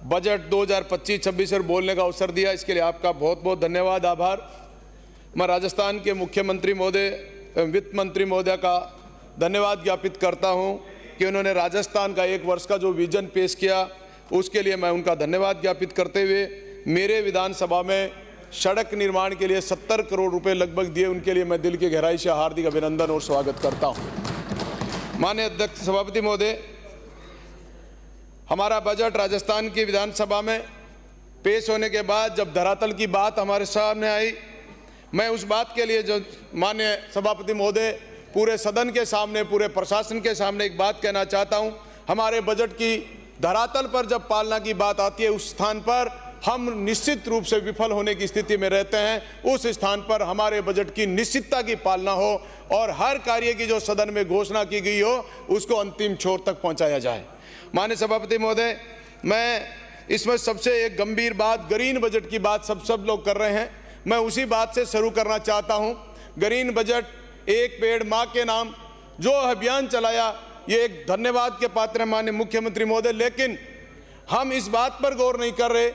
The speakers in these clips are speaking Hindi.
बजट 2025-26 पर बोलने का अवसर दिया, इसके लिए आपका बहुत बहुत धन्यवाद, आभार। मैं राजस्थान के मुख्यमंत्री महोदय एवं वित्त मंत्री महोदय का धन्यवाद ज्ञापित करता हूं कि उन्होंने राजस्थान का 1 वर्ष का जो विजन पेश किया उसके लिए मैं उनका धन्यवाद ज्ञापित करते हुए मेरे विधानसभा में सड़क निर्माण के लिए 70 करोड़ रुपए लगभग दिए, उनके लिए मैं दिल की गहराई से हार्दिक अभिनंदन और स्वागत करता हूं। माननीय अध्यक्ष सभापति महोदय, हमारा बजट राजस्थान की विधानसभा में पेश होने के बाद जब धरातल की बात हमारे सामने आई, मैं उस बात के लिए जो माननीय सभापति महोदय पूरे सदन के सामने, पूरे प्रशासन के सामने एक बात कहना चाहता हूं। हमारे बजट की धरातल पर जब पालना की बात आती है, उस स्थान पर हम निश्चित रूप से विफल होने की स्थिति में रहते हैं। उस स्थान पर हमारे बजट की निश्चितता की पालना हो और हर कार्य की जो सदन में घोषणा की गई हो उसको अंतिम छोर तक पहुंचाया जाए। माननीय सभापति महोदय, मैं इसमें सबसे एक गंभीर बात, ग्रीन बजट की बात सब लोग कर रहे हैं, मैं उसी बात से शुरू करना चाहता हूं। ग्रीन बजट, एक पेड़ मां के नाम जो अभियान चलाया, ये एक धन्यवाद के पात्र है माननीय मुख्यमंत्री महोदय, लेकिन हम इस बात पर गौर नहीं कर रहे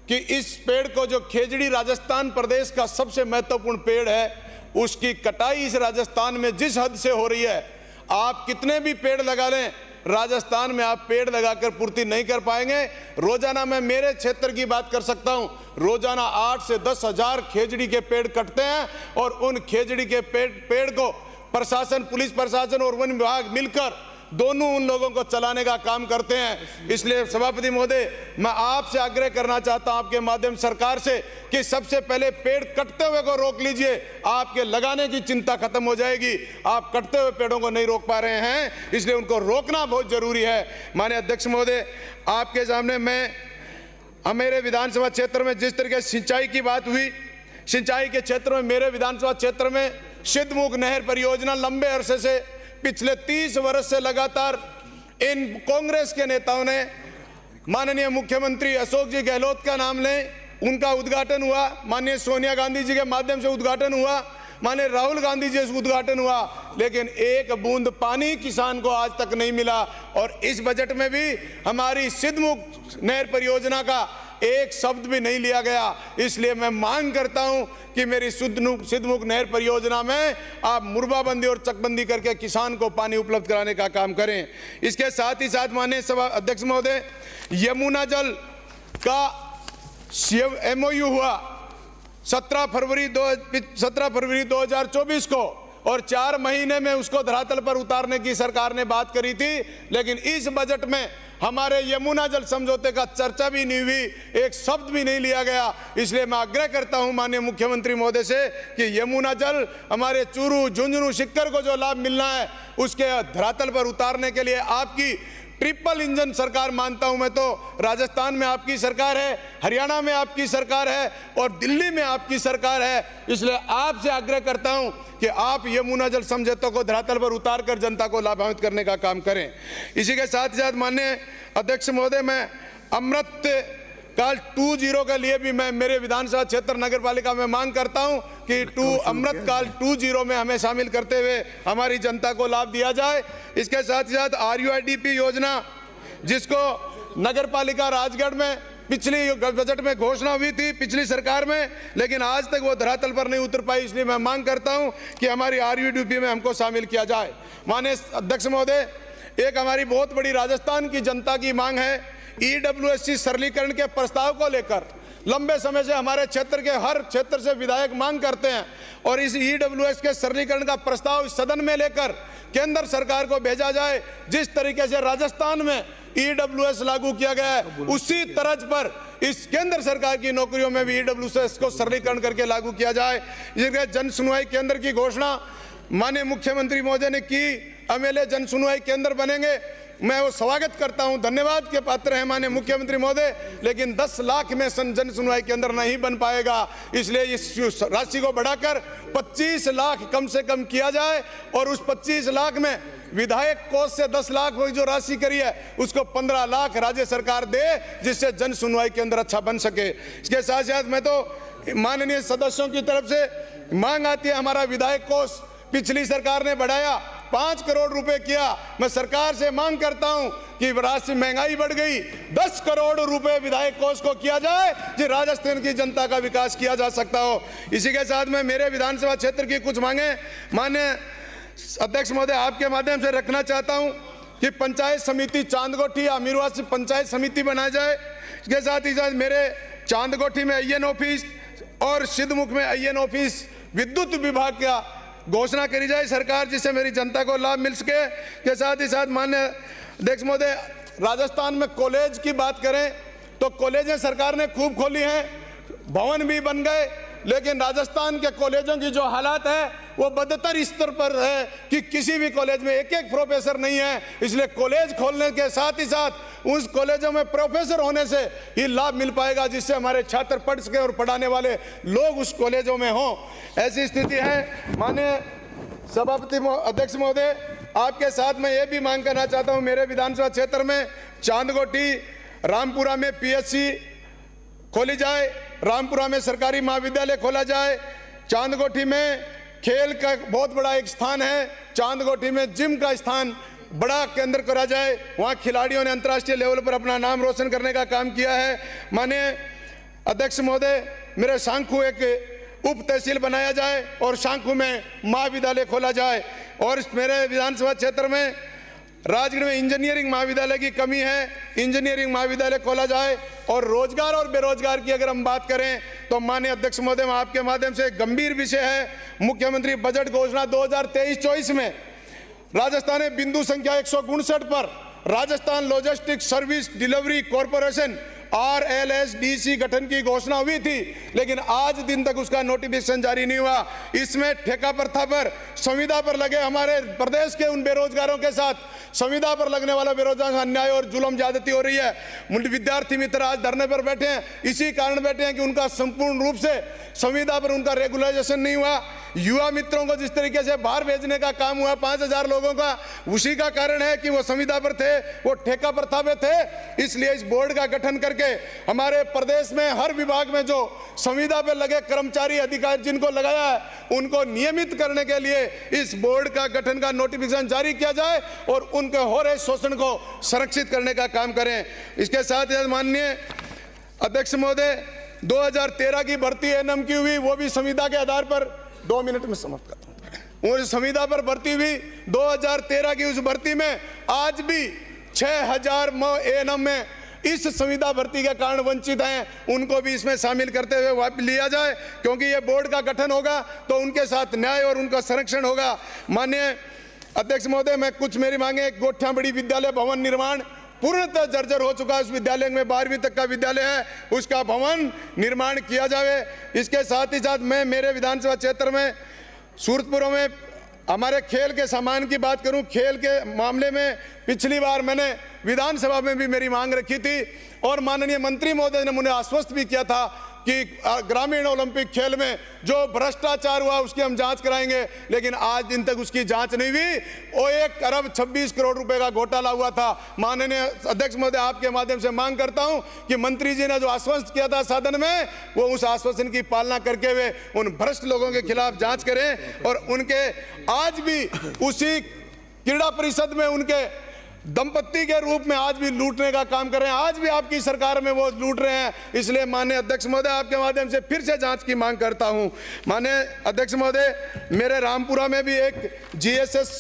कि इस पेड़ को, जो खेजड़ी राजस्थान प्रदेश का सबसे महत्वपूर्ण पेड़ है, उसकी कटाई इस राजस्थान में जिस हद से हो रही है, आप कितने भी पेड़ लगा लें, राजस्थान में आप पेड़ लगाकर पूर्ति नहीं कर पाएंगे। रोजाना मैं मेरे क्षेत्र की बात कर सकता हूं, रोजाना 8 से 10 हजार खेजड़ी के पेड़ कटते हैं और उन खेजड़ी के पेड़ को प्रशासन, पुलिस प्रशासन और वन विभाग मिलकर दोनों उन लोगों को चलाने का काम करते हैं। इसलिए सभापति महोदय, मैं आपसे आग्रह करना चाहता हूं आपके माध्यम सरकार से कि सबसे पहले पेड़ कटते हुए को रोक लीजिए, आपके लगाने की चिंता खत्म हो जाएगी। आप कटते हुए पेड़ों को नहीं रोक पा रहे हैं, इसलिए उनको रोकना बहुत जरूरी है। माननीय अध्यक्ष महोदय, आपके सामने मैं मेरे विधानसभा क्षेत्र में जिस तरीके से सिंचाई की बात हुई, सिंचाई के क्षेत्र में मेरे विधानसभा क्षेत्र में सिद्धमुख नहर परियोजना लंबे अरसे से, पिछले 30 वर्ष से लगातार इन कांग्रेस के नेताओं ने, माननीय मुख्यमंत्री अशोक जी गहलोत का नाम लें, उनका उद्घाटन हुआ, माननीय सोनिया गांधी जी के माध्यम से उद्घाटन हुआ, माननीय राहुल गांधी जी से उद्घाटन हुआ, लेकिन एक बूंद पानी किसान को आज तक नहीं मिला। और इस बजट में भी हमारी सिद्धमुख नहर परियोजना का एक शब्द भी नहीं लिया गया। इसलिए मैं मांग करता हूं कि मेरी सिद्धमुख नहर परियोजना में आप मुरबाबंदी और चकबंदी करके किसान को पानी उपलब्ध कराने का काम करें। इसके साथ ही साथ माननीय सभा अध्यक्ष महोदय, यमुना जल का MOU हुआ 17 फरवरी 2024 को और 4 महीने में उसको धरातल पर उतारने की सरकार ने बात करी थी, लेकिन इस बजट में हमारे यमुना जल समझौते का चर्चा भी नहीं हुई, एक शब्द भी नहीं लिया गया। इसलिए मैं आग्रह करता हूं माननीय मुख्यमंत्री महोदय से कि यमुना जल हमारे चूरू, झुंझुनू, सिक्कर को जो लाभ मिलना है उसके धरातल पर उतारने के लिए आपकी ट्रिपल इंजन सरकार मानता हूं मैं तो, राजस्थान में आपकी सरकार है, हरियाणा में आपकी सरकार है और दिल्ली में आपकी सरकार है। इसलिए आपसे आग्रह करता हूं कि आप यमुना जल समझौते को धरातल पर उतार कर जनता को लाभान्वित करने का काम करें। इसी के साथ ही साथ माननीय अध्यक्ष महोदय, मैं अमृत काल 2.0 के लिए भी मैं मेरे विधानसभा क्षेत्र नगर पालिका में मांग करता हूं कि अमृत काल 2.0 में हमें शामिल करते हुए हमारी जनता को लाभ दिया जाए। इसके साथ ही साथ RUIDP योजना, जिसको नगर पालिका राजगढ़ में पिछली बजट में घोषणा हुई थी पिछली सरकार में, लेकिन आज तक वो धरातल पर नहीं उतर पाई। इसलिए मैं मांग करता हूं कि हमारी RUIDP में हमको शामिल किया जाए। माननीय अध्यक्ष महोदय, एक हमारी बहुत बड़ी राजस्थान की जनता की मांग है, EWSC सरलीकरण के प्रस्ताव को लेकर लंबे समय से हमारे क्षेत्र के हर क्षेत्र से विधायक मांग करते हैं और इस EWS के सरलीकरण का प्रस्ताव सदन में लेकर केंद्र सरकार को भेजा जाए। जिस तरीके से राजस्थान में EWS लागू किया गया है, उसी तर्ज पर इस केंद्र सरकार की नौकरियों में भी EWS को सरलीकरण करके लागू किया जाए। इसलिए जन सुनवाई केंद्र की घोषणा माननीय मुख्यमंत्री महोदय ने की, MLA जन सुनवाई केंद्र बनेंगे, मैं वो स्वागत करता हूं, धन्यवाद के पात्र हैं माननीय मुख्यमंत्री महोदय, लेकिन 10 लाख में जन सुनवाई केंद्र नहीं बन पाएगा। इसलिए इस राशि को बढ़ाकर 25 लाख कम से कम किया जाए और उस 25 लाख में विधायक कोष से 10 लाख जो राशि करी है उसको 15 लाख राज्य सरकार दे, जिससे जन सुनवाई केंद्र अच्छा बन सके। इसके साथ साथ मैं तो माननीय सदस्यों की तरफ से मांग आती है, हमारा विधायक कोष पिछली सरकार ने बढ़ाया 5 करोड़ रुपए किया। मैं सरकार से मांग करता हूं कि कि राष्ट्रीय महंगाई बढ़ गई, 10 करोड़ रुपए विधायक कोष को किया जाए जो राजस्थान की जनता का विकास किया जा सकता हो। इसी के साथ में मेरे विधानसभा क्षेत्र की कुछ मांगे माननीय अध्यक्ष महोदय आपके माध्यम से रखना चाहता हूं कि पंचायत समिति चांदगोठी या अमीरवास पंचायत समिति बनाई जाए। इसके साथ ही साथ मेरे चांदगोठी में IN ऑफिस और सिद्धमुख में IN ऑफिस विद्युत विभाग का घोषणा करी जाए सरकार, जिससे मेरी जनता को लाभ मिल सके। के साथ ही साथ माननीय अध्यक्ष महोदय राजस्थान में कॉलेज की बात करें तो कॉलेजें सरकार ने खूब खोली हैं, भवन भी बन गए, लेकिन राजस्थान के कॉलेजों की जो हालात है वो बदतर स्तर पर है कि किसी भी कॉलेज में एक एक प्रोफेसर नहीं है। इसलिए कॉलेज खोलने के साथ ही साथ उस कॉलेजों में प्रोफेसर होने से ही लाभ मिल पाएगा, जिससे हमारे छात्र पढ़ सके और पढ़ाने वाले लोग उस कॉलेजों में हों। ऐसी स्थिति है। माननीय सभापति अध्यक्ष महोदय आपके साथ मैं ये भी मांग करना चाहता हूँ, मेरे विधानसभा क्षेत्र में चांदगोठी रामपुरा में PSC खोली जाए, रामपुरा में सरकारी महाविद्यालय खोला जाए, चांदगोठी में खेल का बहुत बड़ा एक स्थान है, चांदगोठी में जिम का स्थान बड़ा केंद्र करा जाए, वहाँ खिलाड़ियों ने अंतर्राष्ट्रीय लेवल पर अपना नाम रोशन करने का काम किया है। माननीय अध्यक्ष महोदय मेरे सांखू एक उप तहसील बनाया जाए और सांखू में महाविद्यालय खोला जाए। और मेरे विधानसभा क्षेत्र में राजगढ़ में इंजीनियरिंग महाविद्यालय की कमी है, इंजीनियरिंग महाविद्यालय खोला जाए। और रोजगार और बेरोजगार की अगर हम बात करें तो माननीय अध्यक्ष महोदय आपके माध्यम से गंभीर विषय है। मुख्यमंत्री बजट घोषणा 2023-24 में राजस्थान में बिंदु संख्या 159 पर Rajasthan logistics service delivery corporation RLSDC गठन की घोषणा हुई थी, लेकिन आज दिन तक उसका नोटिफिकेशन जारी नहीं हुआ। इसमें ठेका प्रथा पर, संविदा पर लगे हमारे प्रदेश के उन बेरोजगारों के साथ संविदा पर लगने वाला बेरोजगार अन्याय और जुल्म ज्यादती हो रही है। विद्यार्थी मित्र आज धरने पर बैठे हैं, इसी कारण बैठे हैं कि उनका संपूर्ण रूप से संविदा पर उनका रेगुलराइजेशन नहीं हुआ। युवा मित्रों को जिस तरीके से बाहर भेजने का काम हुआ 5000 लोगों का, उसी का कारण है कि वो संविदा पर थे, वो ठेका प्रथा में थे। इसलिए इस बोर्ड का गठन करके हमारे प्रदेश में हर विभाग में जो संविदा पर लगे कर्मचारी अधिकारी जिनको लगाया है उनको नियमित करने के लिए इस बोर्ड का गठन का नोटिफिकेशन जारी किया जाए और उनके हो रहे शोषण को संरक्षित करने का काम करें। इसके साथ माननीय अध्यक्ष महोदय 2013 की भर्ती एनएम की हुई, वो भी संविदा के आधार पर 2 मिनट में समाप्त करता हूं। उस संविदा पर भर्ती हुई 2013 की उस भर्ती में आज भी 6000 एएनएम में इस संविदा भर्ती के कारण वंचित हैं, उनको भी इसमें शामिल करते हुए वापस लिया जाए, क्योंकि ये बोर्ड का गठन होगा तो उनके साथ न्याय और उनका संरक्षण होगा। माननीय अध्यक्ष महोदय मैं कुछ मेरी मांगे, गोठियाबड़ी विद्यालय भवन निर्माण पूर्णतः जर्जर हो चुका है, उस विद्यालय में 12वीं तक का विद्यालय है, उसका भवन निर्माण किया जाए। इसके साथ ही साथ मैं मेरे विधानसभा क्षेत्र में सूरतपुर में हमारे खेल के सामान की बात करूं, खेल के मामले में पिछली बार मैंने विधानसभा में भी मेरी मांग रखी थी और माननीय मंत्री महोदय ने मुझे आश्वस्त भी किया था कि ग्रामीण ओलंपिक खेल में जो भ्रष्टाचार हुआ उसकी हम जांच कराएंगे, लेकिन आज दिन तक उसकी जांच नहीं हुई। वो 1 अरब 26 करोड़ रुपए का घोटाला हुआ था। माननीय अध्यक्ष महोदय आपके माध्यम से मांग करता हूं कि मंत्री जी ने जो आश्वस्त किया था सदन में, वो उस आश्वासन की पालना करके हुए उन भ्रष्ट लोगों के खिलाफ जांच करें और उनके आज भी उसी क्रीड़ा परिषद में उनके दंपत्ति के रूप में आज भी लूटने का काम कर रहे हैं, आज भी आपकी सरकार में वो लूट रहे हैं। इसलिए माननीय अध्यक्ष महोदय आपके माध्यम से फिर से जांच की मांग करता हूं। माननीय अध्यक्ष महोदय मेरे रामपुरा में भी एक GSS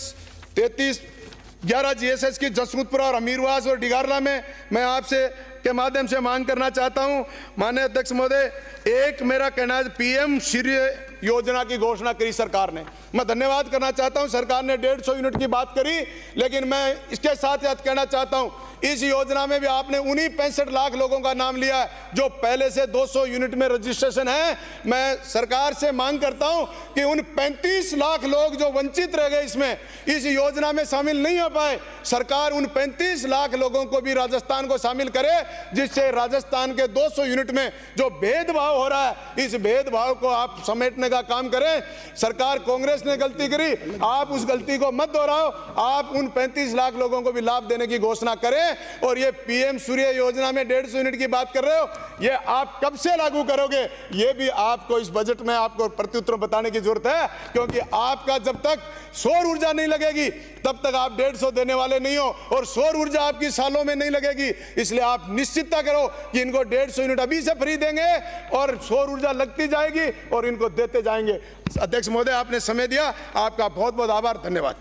3311 GSS की जसवंतपुरा और अमीरवास और डिगारला में मैं आपसे के माध्यम से मांग करना चाहता हूं। माननीय अध्यक्ष महोदय एक मेरा कहना है, PM सूर्य योजना की घोषणा करी सरकार ने, मैं धन्यवाद करना चाहता हूं। सरकार ने 150 यूनिट की बात करी, लेकिन मैं इसके साथ साथ कहना चाहता हूं इस योजना में भी आपने उन्हीं 65 लाख लोगों का नाम लिया है जो पहले से 200 यूनिट में रजिस्ट्रेशन है। मैं सरकार से मांग करता हूं कि उन 35 लाख लोग जो वंचित रह गए इसमें इस योजना में शामिल नहीं हो पाए, सरकार उन 35 लाख लोगों को भी राजस्थान को शामिल करे, जिससे राजस्थान के 200 यूनिट में जो भेदभाव हो रहा है इस भेदभाव को आप समेटने का काम करें। सरकार कांग्रेस ने गलती करी, आप उस गलती को मत दोहराओ, आप उन 35 लाख लोगों को भी लाभ देने की घोषणा करें। और ये PM सूर्य योजना में 150 यूनिट की बात कर रहे हो, ये आप कब से लागू करोगे, ये भी आपको इस बजट में आपको प्रत्युत्तर बताने की जरूरत है, क्योंकि आपका जब तक सौर ऊर्जा नहीं लगेगी तब तक आप 150 देने वाले नहीं हो, और सौर ऊर्जा आपकी सालों में नहीं लगेगी। इसलिए आप निश्चितता करो कि इनको 150 यूनिट अभी से फ्री देंगे और सौर ऊर्जा लगती जाएगी और इनको देते जाएंगे। अध्यक्ष महोदय, आपने समय दिया, आपका बहुत बहुत आभार, धन्यवाद।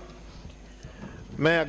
मैं